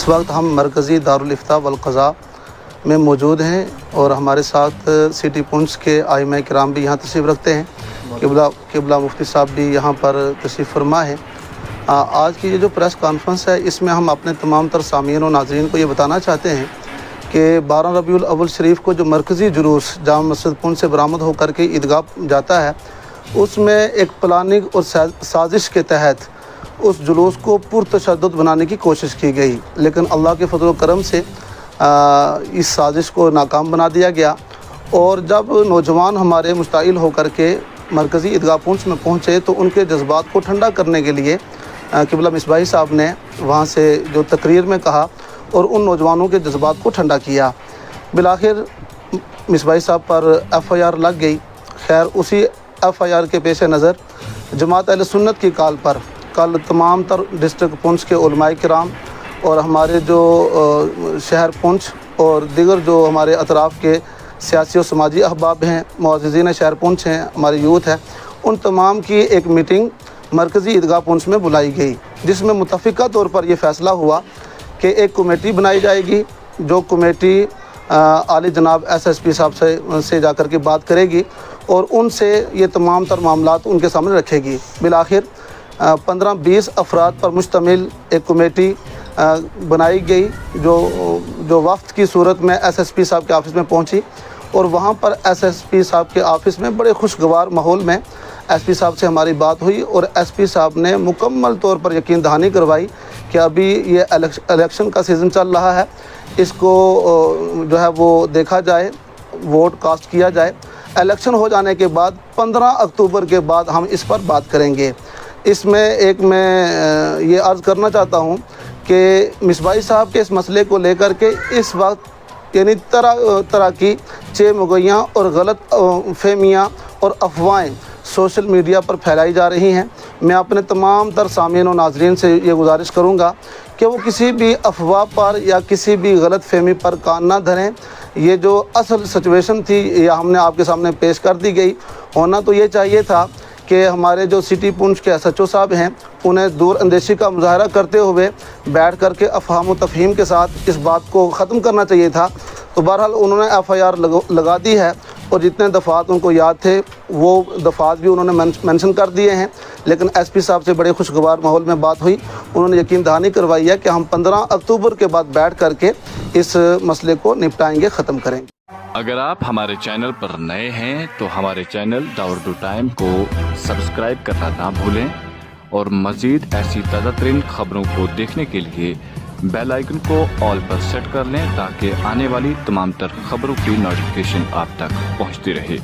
इस वक्त हम मरकज़ी दारुल इफ्ता वल क़ज़ा में मौजूद हैं और हमारे साथ सिटी पुंछ के आइमा किराम भी यहाँ तशरीफ़ रखते हैं। किबला मुफ्ती साहब भी यहाँ पर तशरीफ़ फरमा है। आज की ये जो प्रेस कॉन्फ्रेंस है, इसमें हम अपने तमाम तर सामीन और नाज़रीन को ये बताना चाहते हैं कि 12 रबीउल अव्वल शरीफ को जो मरकज़ी जुलूस जामा मस्जिद पुंछ से बरामद होकर के ईदगाह जाता है, उसमें एक प्लानिंग और साजिश के तहत उस जुलूस को पुरतशद्दुद बनाने की कोशिश की गई, लेकिन अल्लाह के फजल व करम से इस साजिश को नाकाम बना दिया गया। और जब नौजवान हमारे मुश्ताइल होकर के मरकज़ी ईदगाह पुंछ में पहुँचे तो उनके जज्बात को ठंडा करने के लिए किबला मिसबाही साहब ने वहाँ से जो तकरीर में कहा और उन नौजवानों के जज्बात को ठंडा किया। बिलाखिर मिसबाही साहब पर FIR लग गई। खैर, उसी FIR के पेश नज़र जमात अहले सुन्नत की कॉल पर कल तमाम तर डिस्ट्रिक्ट पुंछ के उलमाए किराम और हमारे जो शहर पुंछ और दिगर जो हमारे अतराफ़ के सियासी और समाजी अहबाब हैं, मुअज़्ज़िज़ीन शहर पुंछ हैं, हमारी यूथ है, उन तमाम की एक मीटिंग मरकज़ी ईदगाह पुंछ में बुलाई गई, जिसमें मुतफ़िक़ा तौर पर यह फ़ैसला हुआ कि एक कमेटी बनाई जाएगी, जो कमेटी आली जनाब SSP साहब से जाकर के बात करेगी और उनसे ये तमाम तर मामलात उनके सामने रखेगी। बिलाखिर 15-20 अफराद पर मुश्तमिल एक कमेटी बनाई गई, जो वफ्द की सूरत में SSP साहब के ऑफ़िस में पहुंची और वहां पर SSP साहब के ऑफ़िस में बड़े खुशगवार माहौल में SP साहब से हमारी बात हुई और SP साहब ने मुकम्मल तौर पर यकीन दहानी करवाई कि अभी ये इलेक्शन का सीज़न चल रहा है, इसको जो है वो देखा जाए, वोट कास्ट किया जाए। इलेक्शन हो जाने के बाद 15 अक्टूबर के बाद हम इस पर बात करेंगे। इसमें एक मैं ये अर्ज़ करना चाहता हूँ कि मिसबाही साहब के इस मसले को लेकर के इस वक्त यानी तरह की चेमुगैयाँ और गलत फहमियाँ और अफवाहें सोशल मीडिया पर फैलाई जा रही हैं। मैं अपने तमाम तर सामीन और नाज़रीन से ये गुजारिश करूँगा कि वो किसी भी अफवाह पर या किसी भी गलत फहमी पर कान ना धरें। ये जो असल सिचुएशन थी या हमने आपके सामने पेश कर दी गई, होना तो ये चाहिए था कि हमारे जो सिटी पुंछ के SHO साहब हैं, उन्हें दूर अंदेशी का मुजाहरा करते हुए बैठ कर के अफ़हाम व तफ़हीम के साथ इस बात को ख़त्म करना चाहिए था। तो बहरहाल उन्होंने FIR लगा दी है और जितने दफ़ात उनको याद थे वो दफ़ात भी उन्होंने मेंशन कर दिए हैं। लेकिन SP साहब से बड़े खुशगवार माहौल में बात हुई, उन्होंने यकीन दहानी करवाई है कि हम 15 अक्टूबर के बाद बैठ कर के इस मसले को निपटाएंगे, ख़त्म करेंगे। अगर आप हमारे चैनल पर नए हैं तो हमारे चैनल दावुद टाइम को सब्सक्राइब करना ना भूलें और मज़ीद ऐसी ताज़ा तरीन खबरों को देखने के लिए बेल आइकन को ऑल पर सेट कर लें ताकि आने वाली तमाम तर खबरों की नोटिफिकेशन आप तक पहुंचती रहे।